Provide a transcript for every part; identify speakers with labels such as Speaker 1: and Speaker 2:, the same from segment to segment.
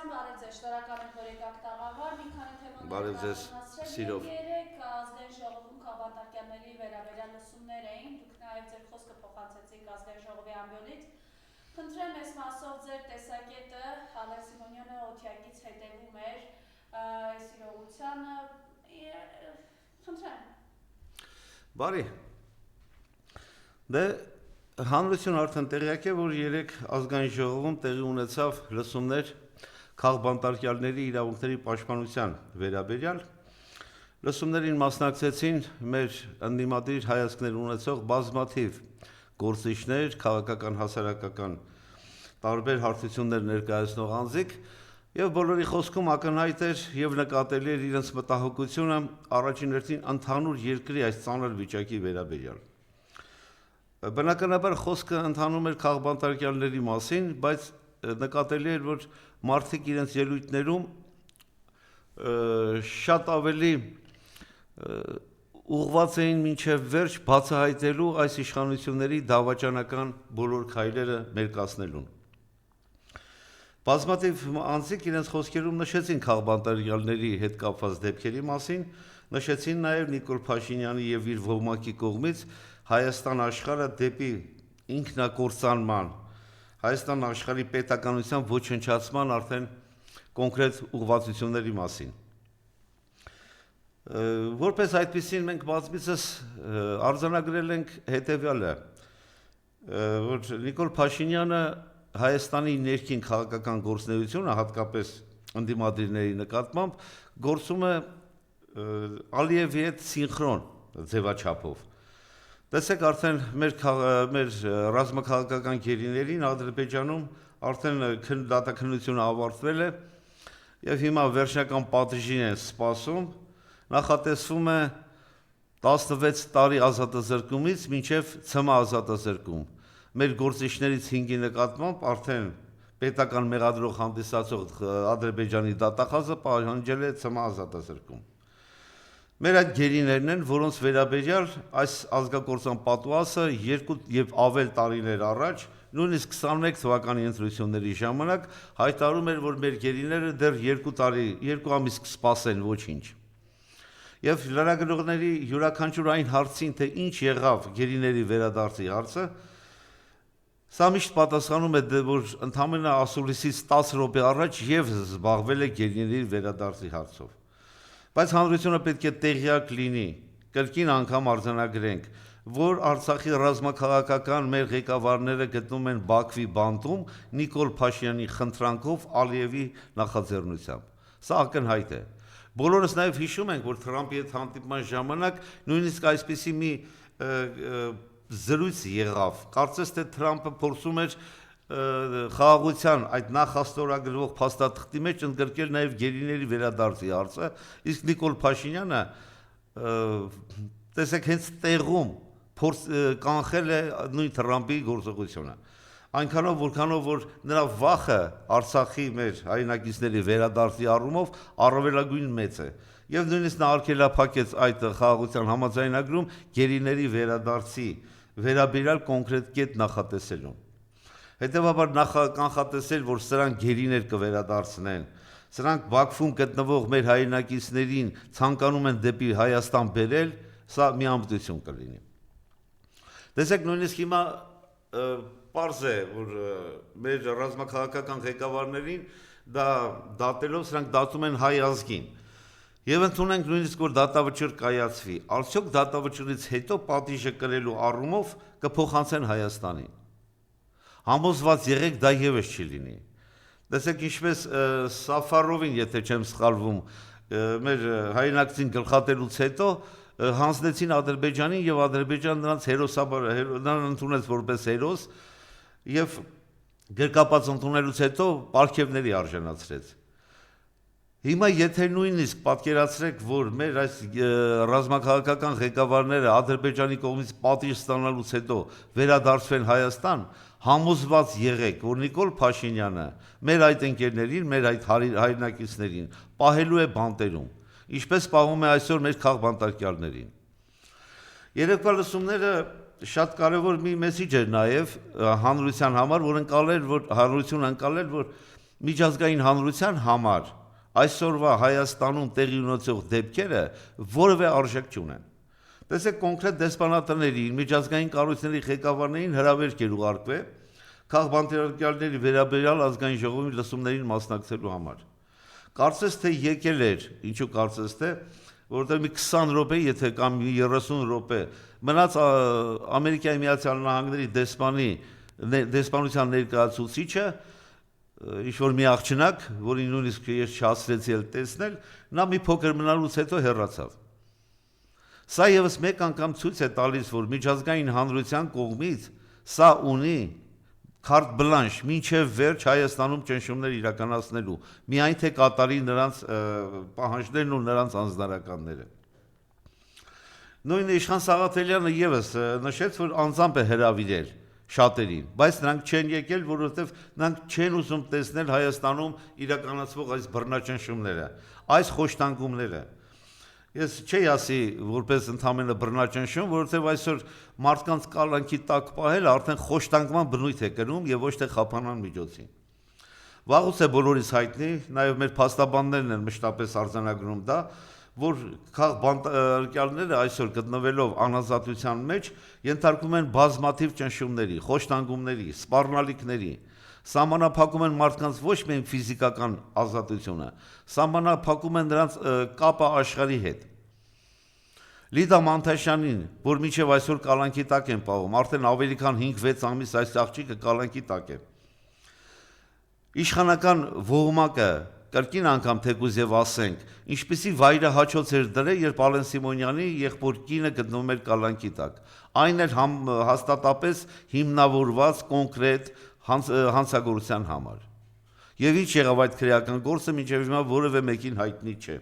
Speaker 1: Ղուկասյան, բարև ձեզ, շնորհակալ եմ, որ եկաք տաղավար, մի քանի
Speaker 2: Բարև ձեզ, սիրով։
Speaker 1: Երեք ազգային ժողովում քաղաքականների վերաբերյալ լսումներ էին, դուք նաև ձեր խոսքը փոխանցեցիք ազգային ժողովի ամբիոնից։ Խնդրեմ այս մասով ձեր տեսակետը, Հալեր Սիմոնյանը օթյակից հետևում էր այս իրողությանը, խնդրեմ։
Speaker 2: Բարի։ Դե հանրությունը արդեն տեղյակ է, որ երեք ազգային ժողովում տեղի ունեցավ լսումներ քաղբանտարկյալների իրավունքների պաշտպանության վերաբերյալ։ Լսումներին մասնակցեցին մեր ընդդիմադիր հայացքներ ունեցող բազմաթիվ գործիչներ, քաղաքական հասարակական տարբեր հարթություններ ներկայացնող անձիկ, եւ բոլորի խոսքում ակնհայտ էր եւ նկատելի էր իրենց մտահոգությունը առաջին հերթին ընդհանուր երկրի այս ծանր վիճակի վերաբերյալ։ Բնականաբար խոսքը ընթանում էր քաղբանտարկյալների մասին, բայց նկատելի էր, որ մարդիկ իրենց ելույթներում շատ ավելի ուղղված էին մինչև վերջ բացահայտելու այս իշխանությունների դավաճանական բոլոր քայլերը մերկացնելուն։ Բազմաթիվ անձիկ իրենց խոսքերում նշեցին քաղբանտարկյալների հետ կապված դեպքերի մասին, նշեցին նաև Նիկոլ Փաշինյանի եւ իր ոհմակի կողմից Հայաստան աշխարհը դեպի ինքնակործանման, Հայաստան աշխարհի պետականության ոչնչացման արդեն կոնկրետ ուղղվածությունների մասին։ Որպես այդպեսին մենք բազմիցս արձանագրել ենք հետևյալը, որ Նիկոլ Փաշինյանը Հայաստանի ներքին քաղաքական գործունեությունը, հատկապես ընդդիմադիրների նկատմամբ, գործում է Ալիևի հետ սինխրոն ձևաչափով։ Տեսեք, արդեն մեր ռազմաքաղաքական գերիներին Ադրբեջանում արդեն դատաքննությունը ավարտվել է եւ հիմա վերջնական պատժին են սպասում, նախատեսվում է 16 տարի ազատազրկումից մինչև ցմահ ազատազրկում։ Մեր գործիչներից 5-ի նկատմամբ արդեն պետական մեղադրող հանդիսացող Ադրբեջանի դատախազը պահանջել է ցմահ ազատազրկում։ Մեր այդ գերիներն են, որոնց վերաբերյալ այս ազգակործան պատուհասը 2 եւ ավել տարիներ առաջ, նույնիսկ 21 թվականի ընտրությունների ժամանակ հայտարարում էր, որ մեր գերիները դեռ 2 ամիս կսպասեն ոչինչ։ Եվ լրագրողների յուրաքանչյուր այն հարցին, թե ինչ եղավ գերիների վերադարձի հարցը, սա միշտ պատասխանում է, որ ընդամենը ասուլիսից 10 րոպե առաջ եւս զբաղվել է գերիների վերադարձի հարցով։ Բայց հանրությունը պետք է տեղյակ լինի, կրկին անգամ արձանագրենք, որ Արցախի ռազմաքաղաքական մեր ղեկավարները գտնում են Բաքվի բանտում Նիկոլ Փաշինյանի խնդրանքով Ալիևի նախաձեռնությամբ։ Սա ակնհայտ է։ Բոլորս նաև հիշում ենք, որ Թրամփի հետ հանդիպման ժամանակ նույնիսկ այսպիսի մի զրույց եղավ։ Կարծես թե Թրամփը փորձում էր խաղաղության այդ նախաստորագրվող փաստաթղթի մեջ ընդգրկել նաև գերիների վերադարձի հարցը, իսկ Նիկոլ Փաշինյանը տեսեք հենց տեղում կանխել է նույն Թրամփի գործողությունը։ Այնքանով, որքանով որ նրա վախը Արցախի մեր հայրենակիցների վերադարձի առումով առավելագույն մեծ է։ Եվ նույնիսկ նա արգելափակեց այդ խաղաղության համաձայնագրում գերիների վերադարձի վերաբերյալ կոնկրետ կետ նախատեսելուն։ Հետևաբար կանխատեսել, որ սրանք գերիներ կվերադարձնեն, սրանք Բաքվում գտնվող մեր հայրենակիցներին ցանկանում են դեպի Հայաստան բերել, սա մի ամբողջություն կլինի։ Տեսեք, նույնիսկ հիմա պարզ է, որ մեր ռազմաքաղաքական ղեկավարներին դա դատելով սրանք դատում են հայ ազգին։ Եվ ընդունենք նույնիսկ որ դատավճիռ կայացվի, արդյոք դատավճիռից հետո պատիժը կրելու առումով կփոխանցեն Հայաստանին։ Համոզված եղեք, դա եւս չի լինի։ Տեսեք, ինչպես Սաֆարովին, եթե չեմ սխալվում, մեր հայրենակցին գլխատելուց հետո հանձնեցին Ադրբեջանին եւ Ադրբեջանը նրանց հերոսաբար նրան ընդունեց որպես հերոս եւ գրկապած ընդունելուց հետո պարգևների արժանացրեց։ Հիմա եթե նույնիսկ պատկերացրեք, որ մեր այս ռազմաքաղաքական ղեկավարները Ադրբեջանի կողմից պատիժ ստանալուց հետո վերադարձվեն Հայաստան, համոզված եղեք, որ Նիկոլ Փաշինյանը մեր այդ ընկերներին, մեր այդ հայրենակիցներին պահելու է բանտերում, ինչպես պահում է այսօր մեր քաղբանտարկյալներին։ Երեկվա լսումները շատ կարևոր մի մեսիջ էր նաև հանրության համար, որ հանրությունը ընկալել, որ միջազգային հանրության համար այսօրվա Հայաստանում տեղի ունեցող դեպքերը որևէ արժեք չունեն։ Տեսեք կոնկրետ դեսպանատներին, միջազգային կառույցների ղեկավարներին հրավերք էր ուղարկվել քաղբանտարկյալների վերաբերյալ ազգային ժողովի լսումներին մասնակցելու համար։ Կարծես թե եկել էր, ինչու կարծես թե, որովհետև մի 20 րոպե, եթե կամ 30 րոպե մնաց Ամերիկայի Միացյալ Նահանգների դեսպանության ներկայացուցիչը, ինչ-որ մի աղջնակ, որին նույնիսկ ես չհասցրեցի էլ տեսնել, նա մի փոքր մնալուց հետո հեռացավ։ Սա ևս մեկ անգամ ցույց է տալիս, որ միջազգային հանրության կողմից սա ունի քարտ բլանշ մինչև վերջ Հայաստանում ճնշումներ իրականացնելու, միայն թե կատարի նրանց պահանջներն ու նրանց անձնարարականները։ Նույն Իշխան Սաղաթելյանը ևս նշեց, որ անձամբ է հրավիրել շատերին, բայց նրանք չեն եկել, որովհետև նրանք չեն ուզում տեսնել Հայաստանում իրականացվող այս բռնաճնշումները, այս խոշտանգումները։ Ես չի ասի որպես ընդամենը բռնաճնշում, որովհետև այսօր մարդկանց կալանքի տակ պահելը արդեն խոշտանգման բնույթ է կրում եւ ոչ թե խափանան միջոցին։ Վաղուց է բոլորիս հայտնի, նաեւ մեր փաստաբաններն են մշտապես արձանագրում դա, որ քաղբանտարկյալները այսօր գտնվելով անազատության մեջ ենթարկվում են բազմաթիվ ճնշումների, խոշտանգումների, սպառնալիքների, սահմանափակում են մարդկանց ոչ միայն ֆիզիկական ազատությունը, սահմանափակում են նրանց կապը աշխարհի հետ։ Լիդա Մանթաշյանին, որ մինչև այսօր կալանքի տակ են պահում, արդեն ավելի քան 5-6 ամիս այս աղջիկը կալանքի տակ է։ Իշխանական ոհմակը կրկին անգամ թեկուզ եւ ասենք, ինչպիսի վայրահաչոց էր դրել, երբ Ալեն Սիմոնյանի եղբոր կինը գտնվում էր կալանքի տակ։ Այն էլ հաստատապես հիմնավորված կոնկրետ հանցագործության համար։ Եվ ինչ եղավ այդ քրեական գործը, մինչև հիմա որևէ մեկին հայտնի չէ։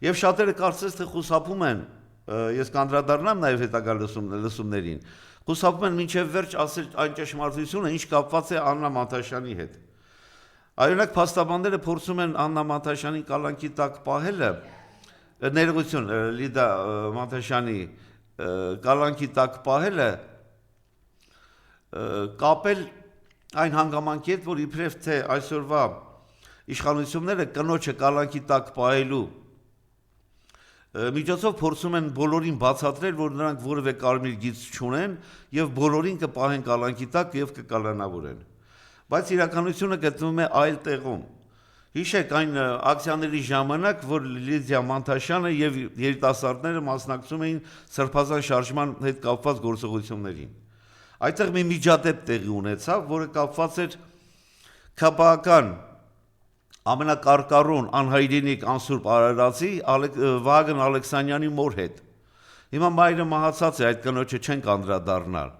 Speaker 2: Եվ շատերը կարծես թե խուսափում են, ես կանդրադառնամ նաև հետագա լսումներին, խուսափում են մինչև վերջ ասել այն ճշմարտությունը, ինչ կապված է Աննա Մանթաշյանի հետ։ Այօնակ փաստաբանները փորձում են Աննա Մանթաշյանի կալանքի տակ պահելը, ներողություն, Լիդա Մանթաշյանի կալանքի տակ պահելը կապել այն հանգամանքի հետ, որ իբրև թե այսօրվա իշխանությունները կնոջը կալանքի տակ պահելու միջոցով փորձում են բոլորին բացատրել, որ նրանք որևէ կարմիր գիծ չունեն եւ բոլորին կպահեն կալանքի տակ եւ կկալանավորեն։ Բայց իրականությունը գտնվում է այլ տեղում։ Հիշեք այն ակցիաների ժամանակ, որ Լիդիա Մանթաշյանը եւ երիտասարդները մասնակցում էին սրբազան շարժման հետ կապված գործողություններին։ Այդտեղ մի միջադեպ տեղի ունեցավ, որը կապված էր քապական ամենակարկառուն անհայրենիք անսուրբ արարածի Վահագն Ալեքսանյանի մոր հետ։ Հիմա մայրը մահացած է, այդ կնոջը չեն կանդրադառնալ։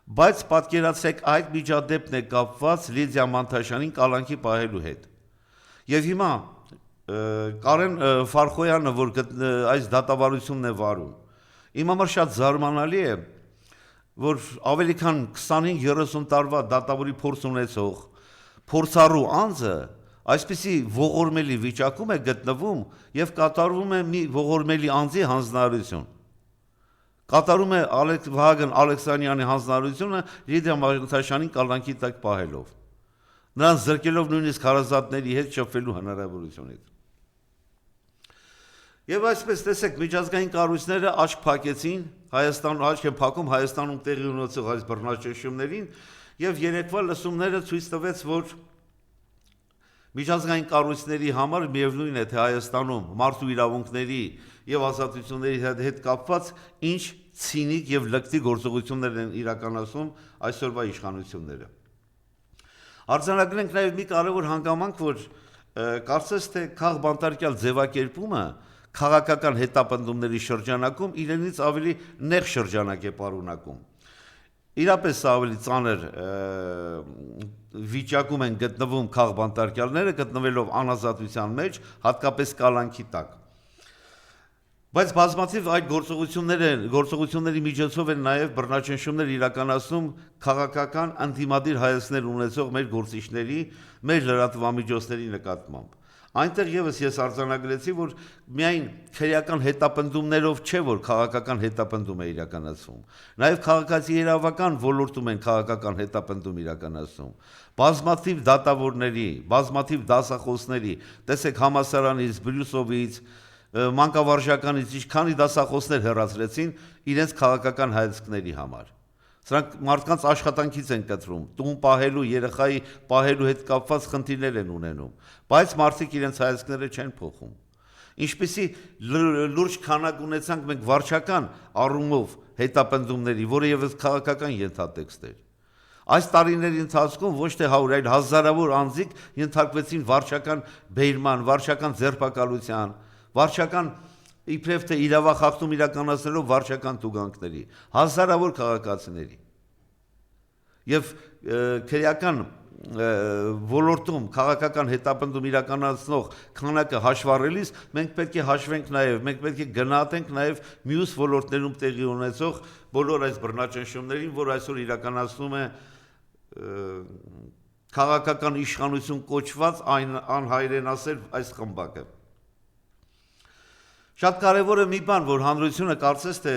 Speaker 2: Բայց պատկերացրեք այդ միջադեպն է կապված Լիդիա Մանթաշյանին կալանքի պահելու հետ։ Եվ հիմա Կարեն Ֆարխոյանը, որ այս դատավարությունն է վարում, իմ համար շատ զարմանալի է, որ ավելի քան 25-30 տարվա դատավորի փորձ ունեցող փորձառու անձը այսպիսի ողորմելի վիճակում է գտնվում եւ կատարվում է մի ողորմելի անձի հանձնարարություն։ Կատարում է Վահագն Ալեքսանյանի հանձնարարությունը Լիդիա Մանթաշյանին կալանքի տակ պահելով, նրանց զրկելով նույնիսկ հարազատների հետ շփվելու հնարավորությունից։ Եվ այսպես տեսեք, միջազգային կառույցները աչք փակեցին Հայաստանում, աչք են փակում Հայաստանում տեղի ունեցող այս բռնաճնշումներին եւ երեկվա լսումները ցույց տվեց, որ միջազգային կառույցների համար միևնույն է, թե Հայաստանում մարդու իրավունքների եւ ազատությունների հետ կապված ինչ ցինիկ եւ լկտի գործողություններ են իրականացում այսօրվա իշխանությունները։ Արձանագրենք նաեւ մի կարևոր հանգամանք, որ կարծես թե քաղբանտարկյալ ձևակերպումը քաղաքական հետապնդումների շրջանակում իրենից ավելի նեղ շրջանակ է պարունակում։ Իրապես ավելի ծանր վիճակում են գտնվում քաղբանտարկյալները, գտնվելով անազատության մեջ, հատկապես կալանքի տակ։ Բայց բազմաթիվ այդ գործողությունների միջոցով են նաև բռնաճնշումներ իրականացնում քաղաքական ընդդիմադիր հայացքներ ունեցող մեր գործիչների, մեր լրատվամիջոցների նկատմամբ։ Այնտեղ եւս ես արձանագրեցի, որ միայն քրեական հետապնդումներով չէ, որ քաղաքական հետապնդում է իրականացվում։ Նաեւ քաղաքացի իրավական ոլորտում են քաղաքական հետապնդում իրականացվում։ Բազմաթիվ դատավորների, բազմաթիվ դասախոսների, տեսեք համասարանից, Բրյուսովից, մանկավարժականից ինչքանի դասախոսներ հեռացրեցին իրենց քաղաքական հայացքների համար։ Սրանք մարդկանց աշխատանքից են կտրում, տուն պահելու, երեխայի պահելու հետ կապված խնդիրներ են ունենում, բայց մարդիկ իրենց հայացքները չեն փոխում։ Ինչպիսի լուրջ քանակ ունեցանք մենք վարչական առումով հետապնդումների, որը եւս քաղաքական ենթատեքստ էր։ Այս տարիների ընթացքում ոչ թե 100, այլ հազարավոր անձիկ ենթարկվեցին վարչական բերման, վարչական ձերբակալության, վարչական իբրև թե իրավախախտում իրականացնելով վարչական տուգանքների, հազարավոր քաղաքացիների։ Եվ քրեական ոլորտում քաղաքական հետապնդում իրականացնող քանակը հաշվառելիս մենք պետք է հաշվենք նաև, մենք պետք է գնահատենք նաև մյուս ոլորտներում տեղի ունեցող բոլոր այս բռնաճնշումներին, որ այսօր իրականացնում է քաղաքական իշխանություն կոչված անհայրենասեր այս խմբակը։ Շատ կարևոր է մի բան, որ հանրությունը կարծես թե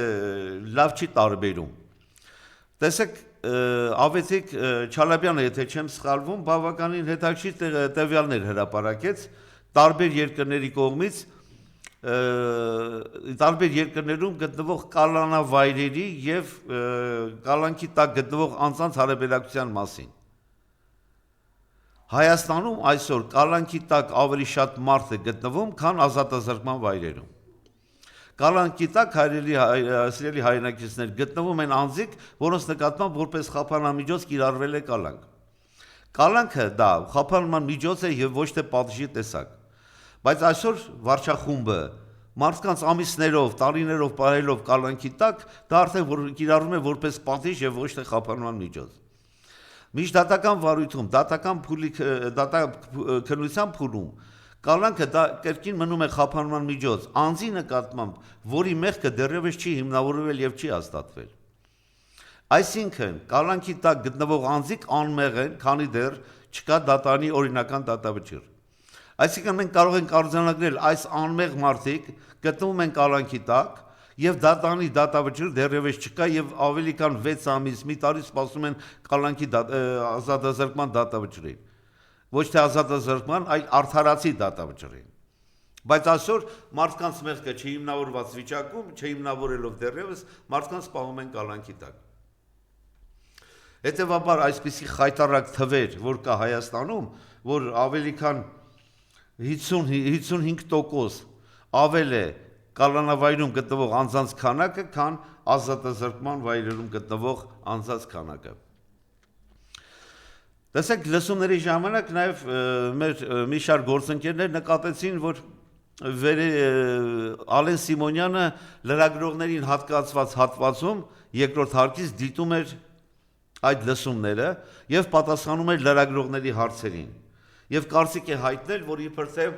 Speaker 2: լավ չի տարբերում։ Տեսեք, Ավետիք Չալաբյանը, եթե չեմ սխալվում, բավականին հետաքրքիր տվյալներ հրապարակեց տարբեր երկրների կողմից, տարբեր երկրներում գտնվող կալանավայրերի եւ կալանքի տակ գտնվող անձանց հարաբերակցության մասին։ Հայաստանում այսօր կալանքի տակ ավելի շատ մարդ է գտնվում, քան ազատազրկման վայրերում։ Կալանքի տակ սիրելի հայրենակիցներ գտնվում են անձիկ, որոնց նկատմամբ որպես խափանամիջոց կիրառվել է կալանք։ Կալանքը դա խափանման միջոց է եւ ոչ թե պատժի տեսակ։ Բայց այսօր վարչախումբը մարդկանց ամիսներով, տարիներով պահելով կալանքի տակ, դա արդեն կիրառվում է որպես պատիժ եւ ոչ թե խափանման միջոց։ Միջդատական վարույթում, քննության փուլում կալանքը դա կրկին մնում է խափանման միջոց, անձի նկատմամբ, որի մեղքը դեռևս չի հիմնավորվել եւ չի հաստատվել։ Այսինքն, կալանքի տակ գտնվող անձիկ անմեղ են, քանի դեռ չկա դատարանի օրինական դատավճիռ։ Այսինքն մենք կարող ենք արձանագրել այս անմեղ մարդիկ գտնվում են կալանքի տակ եւ դատարանի դատավճիռ դեռևս չկա եւ ավելի քան 6 ամիս, մի տարի սպասում են կալանքի ազատազրկման դատավճռին։ Ոչ թե ազատազրկման, այլ արդարացի դատավճռին։ Բայց այսօր մարդկանց մեղքը չհիմնավորված վիճակում, չհիմնավորելով դեռևս մարդկանց պահում են կալանքի տակ։ Հետևաբար այսպիսի խայտառակ թվեր, որ կա Հայաստանում, որ ավելի քան 55% ավել է կալանավայրում գտնվող անձանց քանակը, քան ազատազրկման վայրերում գտնվող անձանց քանակը։ Տեսեք, լսումների ժամանակ նաև մեր մի շարք գործընկերներ նկատեցին, որ Ալեն Սիմոնյանը լրագրողներին հատկացված հատվածում երկրորդ հարկից դիտում էր այդ լսումները եւ պատասխանում էր լրագրողների հարցերին։ Եվ կարծիք է հայտնել, որ իբր թե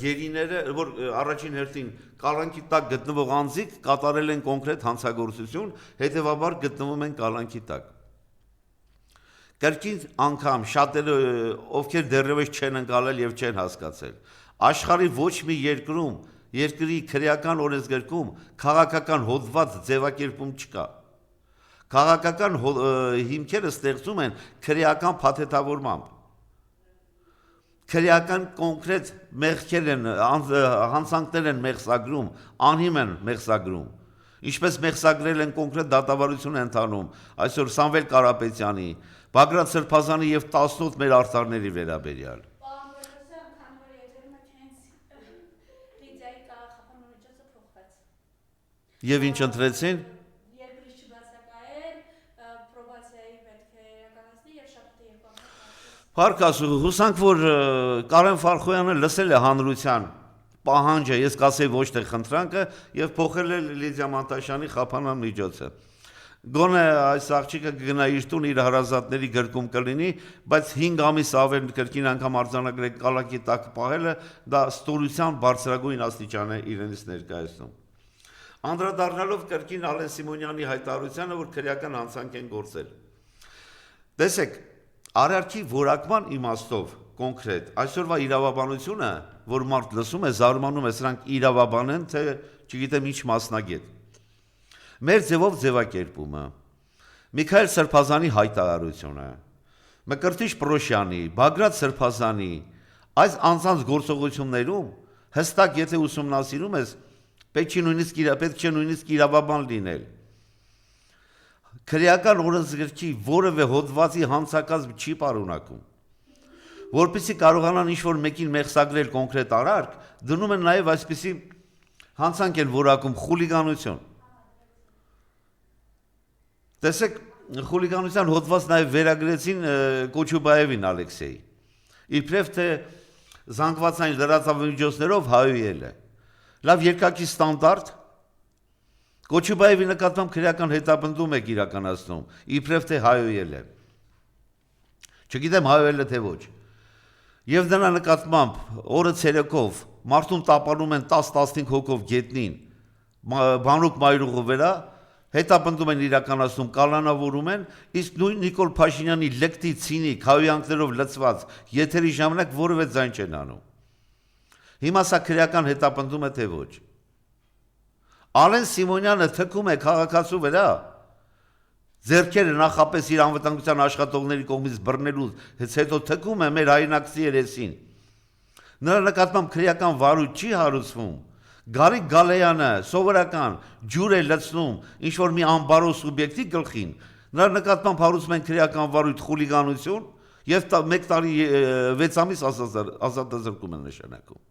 Speaker 2: գերիները, որ առաջին հերթին կալանքի տակ գտնվող անձիկ կատարել են կոնկրետ հանցագործություն, հետեւաբար գտնվում են կալանքի տակ։ Կրկին անգամ շատերը, ովքեր դեռևս չեն ընկալել եւ չեն հասկացել, աշխարհի ոչ մի երկրի քրեական օրենսգրքում քաղաքական հոդված ձևակերպում չկա։ Քաղաքական հիմքերը ստեղծում են քրեական փաթեթավորմամբ։ Քրեական կոնկրետ մեղքեր են, հանցանքներ են մեղսագրում, անհիմ են մեղսագրում։ Ինչպես մեղսագրել են կոնկրետ դատավարություն ընթանում այսօր Սամվել Կարապետյանի, Բագրատ Սրբազանի եւ 18 մեր արդարների վերաբերյալ։ Եվ ինչ ընտրեցին։ Փառք Աստծո, հուսանք, որ Կարեն Ֆարխոյանը լսել է հանրության պահանջը, ես կասեի ոչ թե խնդրանքը, եւ փոխել է Լիդիա Մանտաշյանի խափանան միջոցը։ Գոնե այս աղջիկը կգնա իր տուն, իր հարազատների գրկում կլինի, բայց 5 ամիս ավել կրկին անգամ արձանագրել կալանքի տակ պահելը, դա ստորության բարձրագույն աստիճան է իրենից ներկայացնում։ Անդրադառնալով կրկին Ալեն Սիմոնյանի հայտարարությանը, որ քրեական հանցանք են գործել։ Տեսեք, արարքի որակման իմաստով կոնկրետ, այսօրվա իրավաբանությունը, որ մարդ լսում է, զարմանում է, սրանք իրավաբան են, թե չգիտեմ ինչ մասնագետ։ Մեր ձևով ձևակերպումը, Միքայել Սրբազանի հայտարարությունը, Մկրտիչ Պրոշյանի, Բագրատ Սրբազանի, այս անձանց գործողություններում հստակ եթե ուսումնասիրում ես, պետք չէ նույնիսկ իրավաբան լինել։ Քրեական օրենսգրքի որևէ հոդվածի հանցակազմ չի պարունակում։ Որպեսզի կարողանան ինչ-որ մեկին մեղսագրել կոնկրետ արարք, դնում են նաև այսպիսի հանցանք են որակում խուլիգանություն։ Տեսեք, խուլիգանության հոդված նաև վերագրեցին Կոչուբաևին Ալեքսեյ, իբրև թե զանգվածային լրատվամիջոցներով հայոյել է։ Լավ երկակի ստանդարտ, Կոչուբաևի նկատմամբ քրեական հետապնդում եք իրականացնում, իբրև թե հայոյել է։ Չգիտեմ հայոյել է թե ոչ։ Եվ դրա նկատմամբ օրը ցերեկով մարդուն տապալում են 10-15 հոգով գետնին, բանուկ մայրուղու վրա, հետապնդում են իրականացնում, կալանավորում են, իսկ նույն Նիկոլ Փաշինյանի լկտի ցինիկ հայոյանքներով լցված եթերի ժամանակ որևէ ձայն չեն անում։ Հիմա սա քրեական հետապնդում է թե ոչ։ Ալեն Սիմոնյանը թքում է քաղաքացու վրա, ձեռքերը նախապես իր անվտանգության աշխատողների կողմից բռնելուց հետո թքում է մեր հայրենակցի երեսին։ Նրա նկատմամբ քրեական վարույթ չի հարուցվում։ Գարիկ Գալեյանը սովորական ջուր է լցնում ինչ-որ մի անբարո սուբյեկտի գլխին, նրա նկատմամբ հարուցում են քրեական վարույթ խուլիգանություն եւ 1 տարի 6 ամիս ազատազրկում են նշանակում։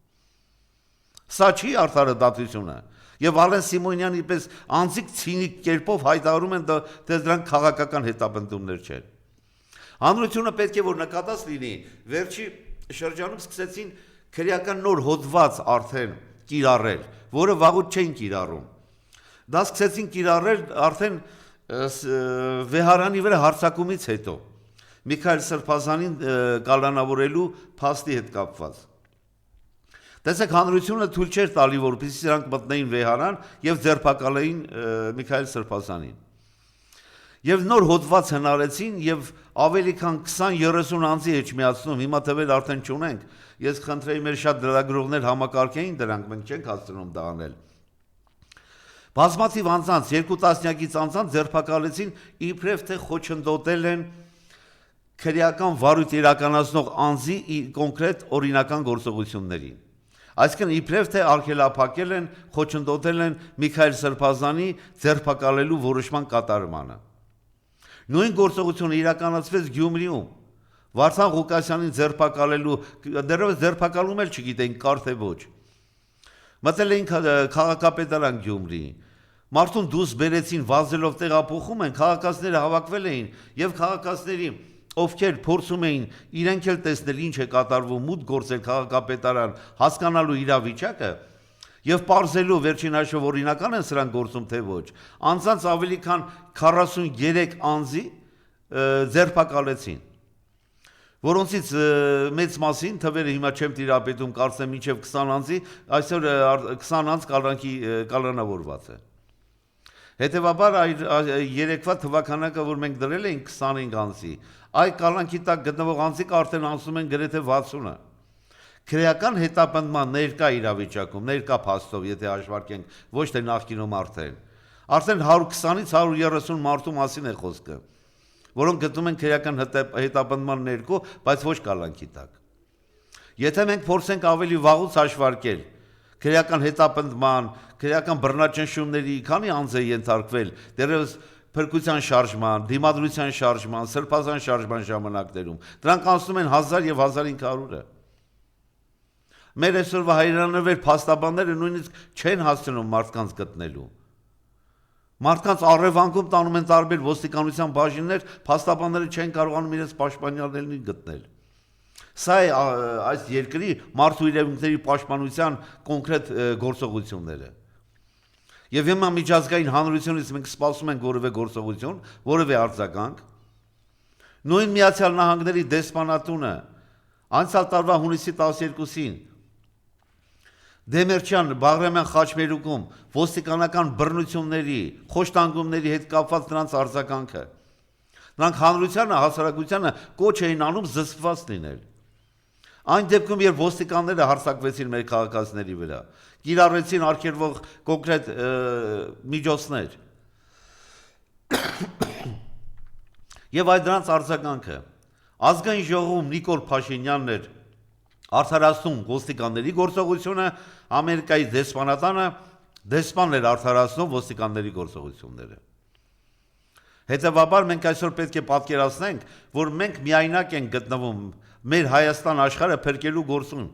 Speaker 2: Սա չի արդարադատությունը։ Եվ Ալեն Սիմոնյանի պես անձիկ ցինիկ կերպով հայտարարում են, թե դրանք քաղաքական հետապնդումներ չեն։ Հանրությունը պետք է որ նկատած լինի, վերջի շրջանում սկսեցին քրեական նոր հոդված արդեն կիրառել, որը վաղուց չէին կիրառում։ Դա սկսեցին կիրառել արդեն Վեհարանի վրա հարձակումից հետո, Միքայել Սրբազանին կալանավորելու փաստի հետ կապված։ Տեսեք, հանրությունը թույլ չէր տալի, որպեսզի նրանք մտնեին Վեհարան եւ ձերբակալեին Միքայել Սրբազանին։ Եվ նոր հոդված հնարեցին եւ ավելի քան 20-30 անձի հետ միացնում, հիմա թվեր արդեն չունենք։ Ես խնդրեի մեր շատ լրագրողներ համակարգեին դրանք, մենք չենք հասցնում դա անել։ Բազմաթիվ անձանց, 2 տասնյակից անձանց ձերբակալեցին, իբրև թե խոչընդոտել են քրեական վարույթ իրականացնող անձի կոնկրետ օրինական գործողություններին։ Այսինքն իբրև թե արգելափակել են, խոչընդոտել են Միքայել Սրբազանի ձերբակալելու որոշման կատարմանը։ Նույն գործողությունը իրականացվեց Գյումրիում։ Վարդան Ղուկասյանին ձերբակալելու, դեռևս ձերբակալում էլ չգիտեին կար թե ոչ։ Մտել էին քաղաքապետարան Գյումրի։ Մարդուն դուրս բերեցին, վազելով տեղափոխում են, քաղաքացիները հավաքվել էին եւ քաղաքացիների ովքեր փորձում էին իրենք էլ տեսնել ինչ է կատարվում, մուտք գործել քաղաքապետարան, հասկանալու իրավիճակը եւ պարզելու վերջին հաշվով օրինական են սրանք գործում թե ոչ, անձանց ավելի քան 43 անձի ձերբակալեցին, որոնցից մեծ մասին թվերը հիմա չեմ տիրապետում, կարծեմ մինչև 20 անձի, այսօր 20 անձ կալանավորված է։ Հետևաբար երեկվա թվականակը, որ մենք դրել էինք 25 անձի, այդ կալանքի տակ գտնվող անձիկ արդեն անցնում են գրեթե 60-ը։ Քրեական հետապնդման ներկա իրավիճակում, ներկա փաստով, եթե հաշվարկենք, ոչ թե նախկինում արդեն 120-ից 130 մարդու մասին է խոսքը, որոնք գտնում են քրեական հետապնդման ներքո, բայց ոչ կալանքի տակ։ Եթե մենք փորձենք ավելի վաղուց հաշվարկել քրեական հետապնդման, քրեական բռնաճնշումների քանի անձ է ենթարկվել դեռևս փրկության շարժման, դիմադրության շարժման, սրբազան շարժման ժամանակներում, դրանք անցնում են 1000 եւ 1500-ը։ Մեր այսօրվա հայրենանվեր փաստաբանները նույնիսկ չեն հասցնում մարդկանց գտնելու։ Մարդկանց առևանգում տանում են տարբեր ոստիկանության բաժիններ, փաստաբանները չեն կարողանում իրենց պաշտպանյալներին գտնել։ Սա է այս երկրի մարդու իրավունքների պաշտպանության կոնկրետ գործողությունները։ Եվ հիմա միջազգային հանրությունից մենք սպասում ենք որևէ գործողություն, որևէ արձագանք։ Նույն Միացյալ Նահանգների դեսպանատունը անցյալ տարվա հունիսի 12-ին Դեմերչյան Բաղրամյան խաչմերուկում ոստիկանական բռնությունների, խոշտանգումների հետ կապված նրանց արձագանքը։ Նրանք հանրությանը, հասարակությանը կոչ էին անում զսպված լինել։ Այն դեպքում, երբ ոստիկանները հարձակվեցին մեր քաղաքացիների վրա, կիրառեցին արգելվող կոնկրետ միջոցներ, եւ այդ դրանց արձագանքը, ազգային ժողովում Նիկոլ Փաշինյանն էր արդարացնում ոստիկանների գործողությունը, Ամերիկայի դեսպանն էր արդարացնում ոստիկանների գործողությունները։ Հետևաբար մենք այսօր պետք է պատկերացնենք, որ մենք միայնակ ենք գտնվում մեր Հայաստան աշխարհը փրկելու գործում։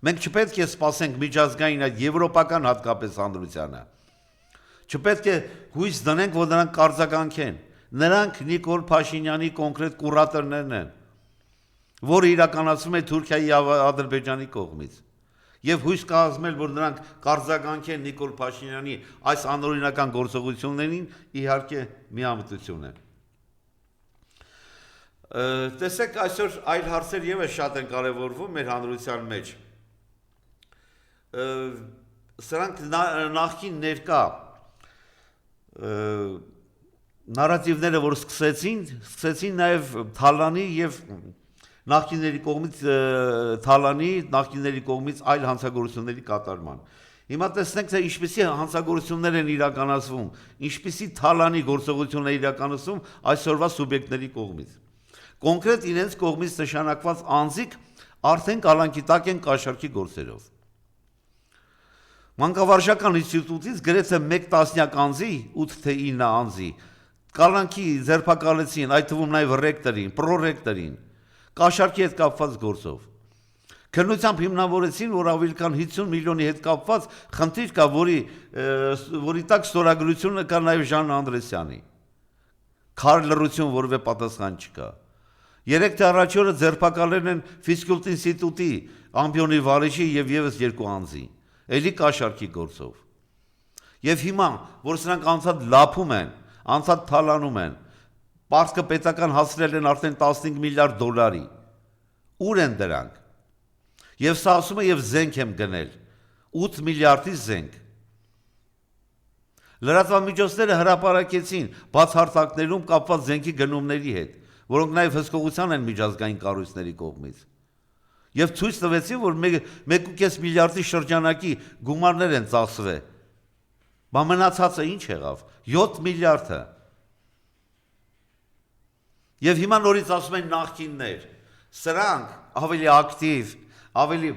Speaker 2: Մենք չպետք է սպասենք միջազգային այդ եվրոպական հատկապես հանրությանը։ Չպետք է հույս դնենք, որ նրանք կարձագանքեն։ Նրանք Նիկոլ Փաշինյանի կոնկրետ կուրատորներն են, որը իրականացվում է Թուրքիայի եւ Ադրբեջանի կողմից։ Եվ հույս կազմել, որ նրանք կարձագանքեն Նիկոլ Փաշինյանի այս անօրինական գործողություններին, իհարկե միամտություն է։ Տեսեք, այսօր այլ հարցեր եւս շատ են կարևորվում մեր հանրության մեջ։ Սրանք նախքին ներկա նարատիվները, որ սկսեցին նաեւ Թալանի եւ նախկինների կողմից Թալանի, նախկինների կողմից այլ հանցագործությունների կատարման։ Հիմա տեսնենք, թե ինչպիսի հանցագործություններ են իրականացվում, ինչպիսի Թալանի գործողություններ են իրականացվում այսօրվա սուբյեկտների կողմից։ Կոնկրետ իրենց կողմից նշանակված անձիկ արդեն կալանքի տակ են կաշառքի գործերով։ Մանկավարժական ինստիտուտից գրեթե 1 տասնյակ անձի, 8 թե 9 անձի, կալանքի ձերբակալեցին, այդ թվում նաև ռեկտորին, պրոռեկտորին, կաշառքի հետ կապված գործով։ Քննությամբ հիմնավորեցին, որ ավելի քան 50 միլիոնի հետ կապված խնդիր կա, որի տակ ստորագրությունը կա նաև Ժան Անդրեսյանի։ Քար լռություն, որևէ պատասխան չկա։ 3 թե առաջ օրը ձերբակալել են ֆիզկուլտ ինստիտուտի ամբիոնի վարիչի եւ եւս 2 անձի, ելի կաշառքի գործով։ Եվ հիմա, որ սրանք անցած լափում են, անցած թալանում են, Պարսկը պետական հասրել են արդեն 15 միլիարդ դոլարի։ Ուր են դրանք։ Եվ սա ասում է, եւ զենք եմ գնել, 8 միլիարդի զենք։ Լրատվամիջոցները հրապարակեցին բացարձակներում կապված զենքի գնումների հետ, որոնք նաև հսկողության են միջազգային կառույցների կողմից։ Եվ ցույց տվեցին, որ 1.5 միլիարդի շրջանակի գումարներ են ծախսվել։ Բա մնացածը ինչ եղավ։ 7 միլիարդը։ Եվ հիմա նորից ասում են նախկիններ։ Սրանք ավելի ակտիվ, ավելի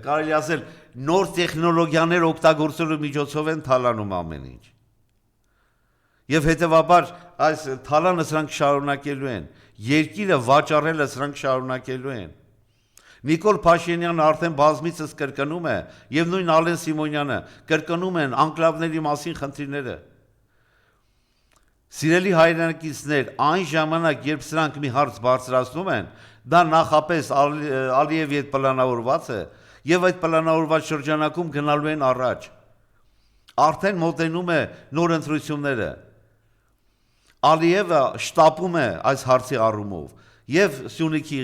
Speaker 2: կարելի ասել նոր տեխնոլոգիաներ օգտագործելու միջոցով են թալանում ամեն ինչ։ Եվ հետևաբար այս թալանը սրանք շարունակելու են, երկիրը վաճառելը սրանք շարունակելու են։ Նիկոլ Փաշինյանը արդեն բազմիցս կրկնում է, եւ նույն Ալեն Սիմոնյանը կրկնում են անկլավների մասին խնդիրները։ Սիրելի հայրենակիցներ, այն ժամանակ, երբ սրանք մի հարց բարձրացնում են, դա նախապես Ալիևի հետ պլանավորված է, եւ այդ պլանավորված շրջանակում գնալու են առաջ։ Արդեն մոտենում է նոր ընտրությունները։ Ալիևը շտապում է այս հարցի առումով, եւ Սյունիքի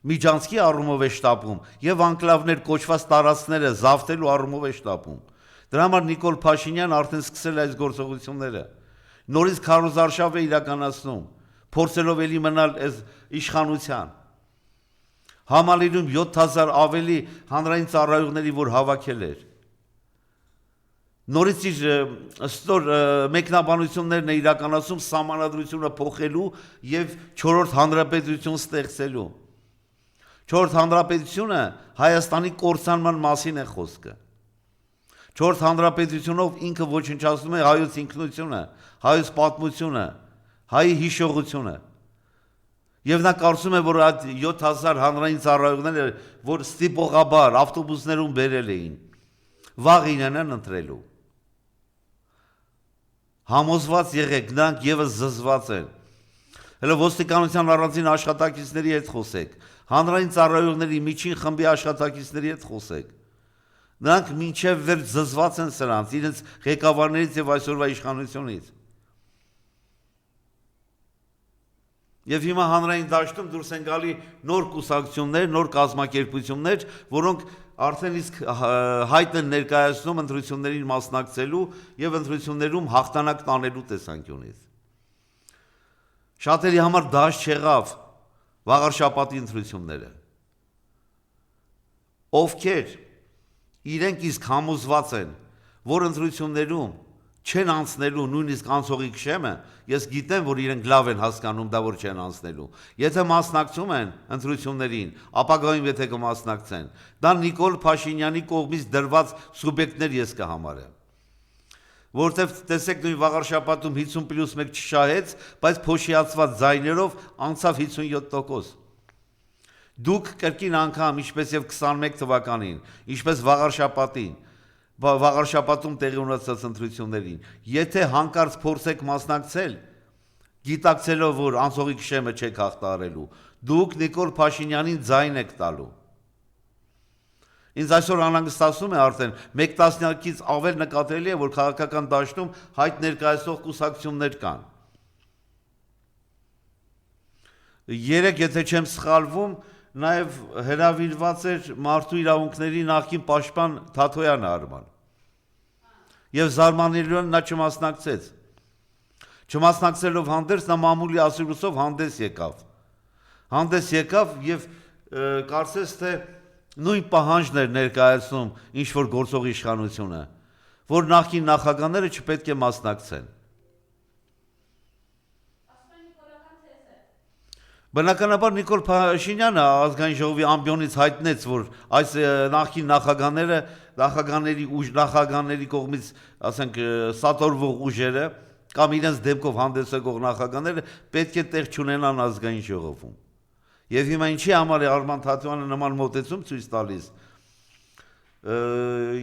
Speaker 2: Միջանցքի առումով է շտապում, եւ անկլավներ կոչված տարածքները զավթելու առումով է շտապում։ Դրա համար Նիկոլ Փաշինյանն արդեն սկսել է այս գործողությունները։ Նորից քարոզարշավ է իրականացնում, փորձելով էլի մնալ այս իշխանության։ Համալիրում 7000 ավելի հանրային ծառայողների, որ հավաքել էր։ Նորից իր ստոր մեկնաբանություններն է իրականացում սահմանադրությունը փոխելու եւ 4-րդ հանրապետություն ստեղծելու։ 4-րդ հանրապետությունը Հայաստանի կործանման մասին է խոսքը։ 4-րդ հանրապետությունով ինքը ոչնչացնում է հայոց ինքնությունը, հայոց պատմությունը, հայի հիշողությունը։ Եվ նա կարծում է, որ այդ 7000 հանրային ծառայողները, որ ստիպողաբար ավտոբուսներում բերել էին, վաղ իրեն են ընտրելու։ Համոզված եղեք, նրանք եւս զզված են։ Հələ ոստիկանության առանձին աշխատակիցների հետ խոսեք, հանրային ծառայողների միջին խմբի աշխատակիցների հետ խոսեք։ Նրանք մինչև վերջ զզված են սրանց, իրենց ղեկավարներից եւ այսօրվա իշխանությունից։ Եվ հիմա հանրային դաշտում դուրս են գալի նոր կուսակցություններ, նոր կազմակերպություններ, որոնք արդեն իսկ հայտ են ներկայացնում ընտրություններին մասնակցելու եւ ընտրություններում հաղթանակ տանելու տեսանկյունից։ Շատերի համար դաշտ չեղավ վաղարշաբաթի ընտրությունները։ ովքեր իրենք իսկ համոզված են, որ ընտրություններում չեն անցնելու նույնիսկ անցողի քշեմը, ես գիտեմ, որ իրենք լավ են հասկանում դա, որ չեն անցնելու։ Եթե մասնակցում են ընտրություններին, ապագայում եթե կմասնակցեն, դա Նիկոլ Փաշինյանի կողմից դրված սուբյեկտներ ես կհամարեմ։ Որտեվ տեսեք նույն վաղարշապատում 50+1 չշահեց, բայց փոշիացված ձայներով անցավ 57%։ Դուք կրկին անգամ, ինչպես եւ 21 թվականին, ինչպես վաղարշապատում տեղի ունեցած ընտրություններին, եթե հանկարծ փորձեք մասնակցել, գիտակցելով, որ անցողի քշեմը չեք հաղթահարելու, դուք Նիկոլ Փաշինյանին ձայն եք տալու։ Ինձ այսօր անհանգստացնում է արդեն 1 տասնյակից ավել նկատելի է, որ քաղաքական դաշտում հայտ ներկայացող կուսակցություններ կան։ Երեք, եթե չեմ սխալվում, նաև հրավիրված էր մարդու իրավունքների նախկին պաշտպան Թաթոյանը Արման։ Եվ զարմանալիորեն նա չմասնակցեց։ Չմասնակցելով հանդերձ, նա մամուլի ասիրուսով հանդես եկավ եւ կարծես թե նույն պահանջն էր ներկայացնում ինչ որ գործող իշխանությունը, որ նախկին նախագահները չպետք է մասնակցեն։ Բնականաբար Նիկոլ Փաշինյանը ազգային ժողովի ամբիոնից հայտնեց, որ այս նախկին նախագահների կողմից, ասենք, սատարվող ուժերը կամ իրենց դեմքով հանդես եկող նախագահները պետք է տեղ չունենան ազգային ժողովում։ Եվ հիմա ինչի համար է Արման Թաթոյանը նման մոտեցում ցույց տալիս։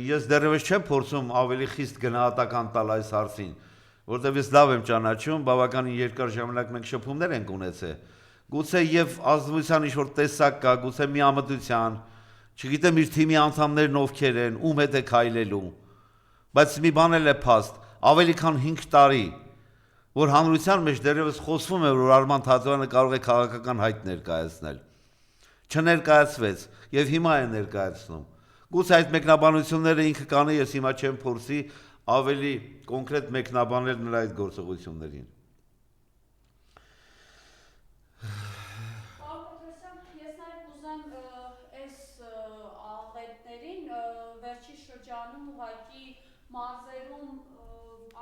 Speaker 2: Ես դեռևս չեմ փորձում ավելի խիստ գնահատական տալ այս հարցին, որտեղ ես լավ եմ ճանաչում, բավականին երկար ժամանակ մենք շփումներ ենք ունեցել։ Գուցե եւ ազնվության ինչ-որ տեսակ կա, գուցե միամտության, չգիտեմ իր թիմի անդամներն ովքեր են, ում հետ է քայլելու, բայց մի բան էլ է փաստ, ավելի քան 5 տարի, որ հանրության մեջ դեռևս խոսվում է, որ Արման Թաթոյանը կարող է քաղաքական հայտ ներկայացնել։ Չներկայացվեց եւ հիմա է ներկայացնում։ Գուցե այդ մեկնաբանությունները ինքը կանի, ես հիմա չեմ փորձի ավելի կոնկրետ մեկնաբանել նրա այդ գործողություններին։
Speaker 1: Ես նաև ուզեմ այս աղետներին վերջի շրջանում ուղղակի մարզերում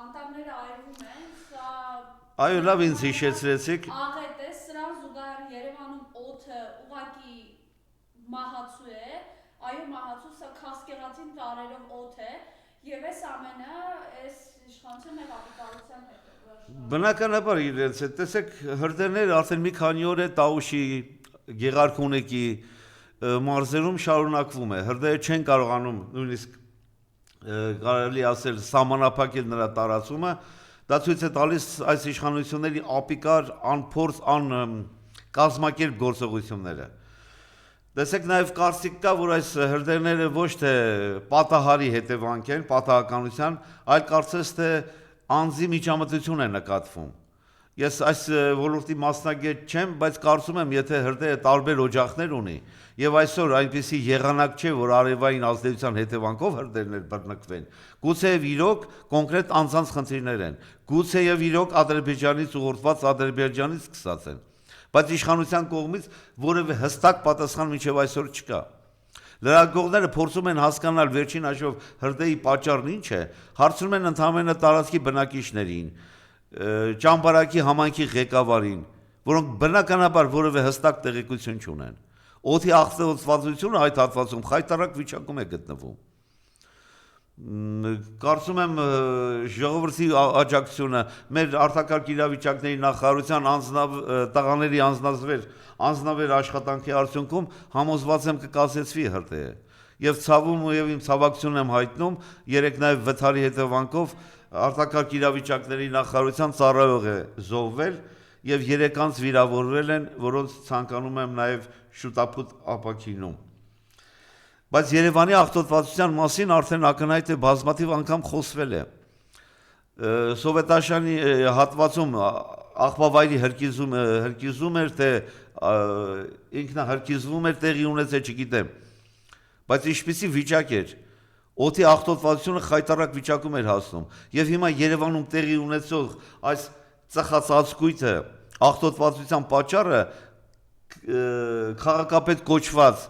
Speaker 1: անդամները այրվում են, սա
Speaker 2: Այո, լավ ինձ հիշեցրեցիք։
Speaker 1: Աղետ է, սրան զուգահեռ Երևանում օդը ուղղակի մահացու է, այո մահացու, սա քասկեղածին տարերով օդ է, եւ այս ամենը այս իշխանության եւ ապիկարության հետ է։
Speaker 2: Բնականաբար իրենց է, տեսեք, հրդեհները արդեն մի քանի օր է Տաուշի, Գեղարքունիքի մարզերում շարունակվում է։ Հրդեհը չեն կարողանում նույնիսկ կարելի ասել սահմանափակել նրա տարածումը, դա ցույց է տալիս այս իշխանությունների ապիկար, անփորձ, կազմակերպ գործողությունները։ Տեսեք նաև կարծիք կա, որ այս հրդեհները ոչ թե պատահարի հետևանք են, պատահականության, այլ կարծես թե անձի միջամտություն է նկատվում։ Ես այս ոլորտի մասնագետ չեմ, բայց կարծում եմ, եթե հրդեհը տարբեր օջախներ ունի, եւ այսօր այնպիսի եղանակ չէ, որ արևային ազդեցության հետևանքով հրդեհներ բռնկվեն, գուցեև իրոք կոնկրետ անձանց խնդիրներ են, գուցեև իրոք Ադրբեջանից ուղղորդված Ադրբեջանից սկսած են, բայց իշխանության կողմից որևէ հստակ պատասխան մինչև այսօր չկա։ Լրագրողները փորձում են հասկանալ վերջին հաշվով հրդեհի պատճառն ինչ է, հարցնում են ընդհանրապես տարածքի բնակիչներին, ճամբարակի համայնքի ղեկավարին, որոնք բնականաբար որևէ հստակ տեղեկություն չունեն։ Օդի աղտոտվածությունը այդ հատվածում խայտարակ վիճակում է գտնվում։ Կարծում եմ ժողովրդի աջակցությունը մեր արտակարգ իրավիճակների նախարարության տղաների անձնավեր աշխատանքի արդյունքում համոզված եմ կկասեցվի հրդեհը։ Եվ ցավում եւ իմ ցավակցությունն եմ հայտնում, երեք նաեւ վթարի հետևանքով արտակարգ իրավիճակների նախարարության ծառայող է զոհվել եւ 3 անձ վիրավորվել են, որոնց ցանկանում եմ նաեւ շուտապուտ ապաքինում։ Բայց Երևանի աղտոտվածության մասին արդեն ակնհայտ է բազմաթիվ անգամ խոսվել է։ Սովետաշանի հատվածում աղբավայրի հրկիզում էր, թե ինքնահրկիզվում էր, տեղի ունեցել, չգիտեմ։ Բայց ինչպիսի վիճակ էր, օդի աղտոտվածությունը խայտարակ վիճակում էր հասնում, եւ հիմա Երևանում տեղի ունեցող այս ծխածածկույթը աղտոտվածության պատճառը քաղաքապետ կոչված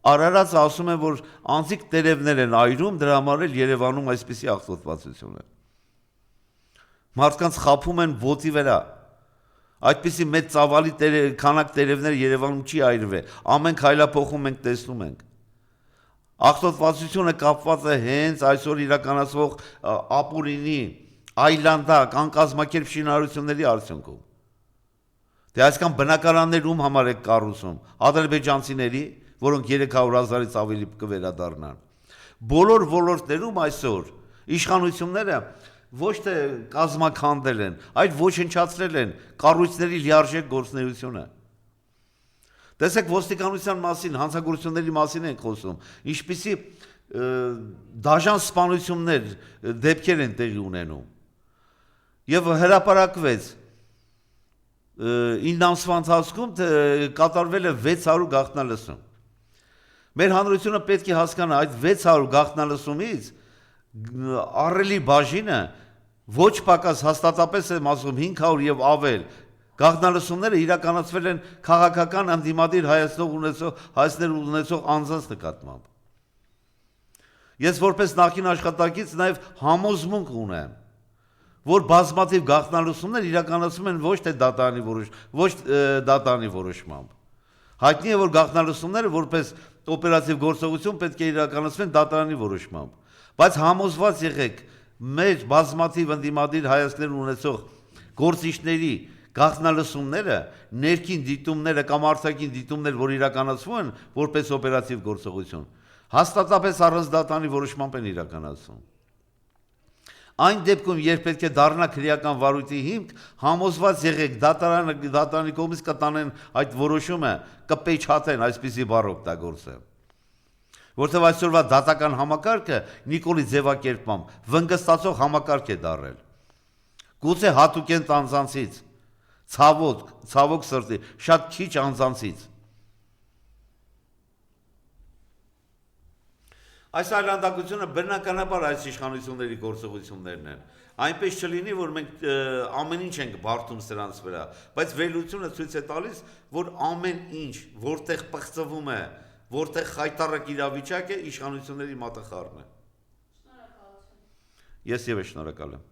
Speaker 2: Արարածը ասում է, որ անձիկ տերևներ են այրում, դրա համար էլ Երևանում այսպիսի աղտոտվածություն է։ Մարդկանց խաբում են ոտի վրա։ Այդպիսի մեծ ծավալի քանակ տերևներ Երևանում չի այրվել։ Ամեն քայլափոխում մենք տեսնում ենք։ Աղտոտվածությունը կապված է հենց այսօր իրականացվող ապուրինի, այլանդակ, անկազմակերպ շինարարությունների արդյունքում։ Դե այսքան բնակարաններ ում համար եք կառուցում, ադրբեջանցիների, որոնք 300,000-ից ավելի կվերադառնան։ Բոլոր ոլորտներում այսօր իշխանությունները ոչ թե կազմաքանդել են, այլ ոչնչացրել են կառույցների լիարժեք գործունեությունը։ Տեսեք ոստիկանության մասին, հանցագործությունների մասին են խոսում, ինչպիսի դաժան սպանություններ, դեպքեր են տեղի ունենում։ Եվ հրապարակվեց 9 ամսվա ընթացքում կատարվել է 600 գաղտնալսում։ Մեր հանրությունը պետք է հասկանա, այդ 600 գաղտնալսումից ահռելի բաժինը ոչ պակաս հաստատապես եմ ասում 500 եւ ավել գաղտնալսումները իրականացվել են քաղաքական ընդդիմադիր հայացքներ ունեցող անձանց նկատմամբ։ Ես որպես նախկին աշխատակից նաև համոզմունք ունեմ, որ բազմաթիվ գաղտնալսումներ իրականացվում են ոչ դատարանի որոշմամբ։ Հայտնի է, որ գաղտնալսումները որպես օպերատիվ գործողություն պետք է իրականացվեն դատարանի որոշմամբ, բայց համոզված եղեք, մեր բազմաթիվ ընդդիմադիր հայացքներ ունեցող գործիչների գաղտնալսումները, ներքին դիտումները կամ արտաքին դիտումներ, որ իրականացվում են որպես օպերատիվ գործողություն, հաստատապես առանց դատարանի որոշմամբ են իրականացվում։ Այն դեպքում, երբ պետք է դառնա քրեական վարույթի հիմք, համոզված եղեք դատարանի կողմից կտանեն այդ որոշումը, կպեչատեն, այսպիսի բառ օգտագործեմ։ Որտեւ այսօրվա դատական համակարգը Նիկոլի ձևակերպմամբ վնգստացող համակարգ է դարել։ Գուցե հատուկենտ անձանցից, ցավոք սրտի, շատ քիչ անձանցից։ Այս այլանդակությունը բնականաբար այս իշխանությունների գործողություններն են։ Այնպես չլինի, որ մենք ամեն ինչ ենք բարդում սրանց վրա, բայց վերլուծությունը ցույց է տալիս, որ ամեն ինչ, որտեղ պղծվում է, որտեղ խայտառակ իրավիճակ է, իշխանությունների մատախառն է։
Speaker 1: Շնորհակալություն։
Speaker 2: Ես եւս շնորհակալ եմ։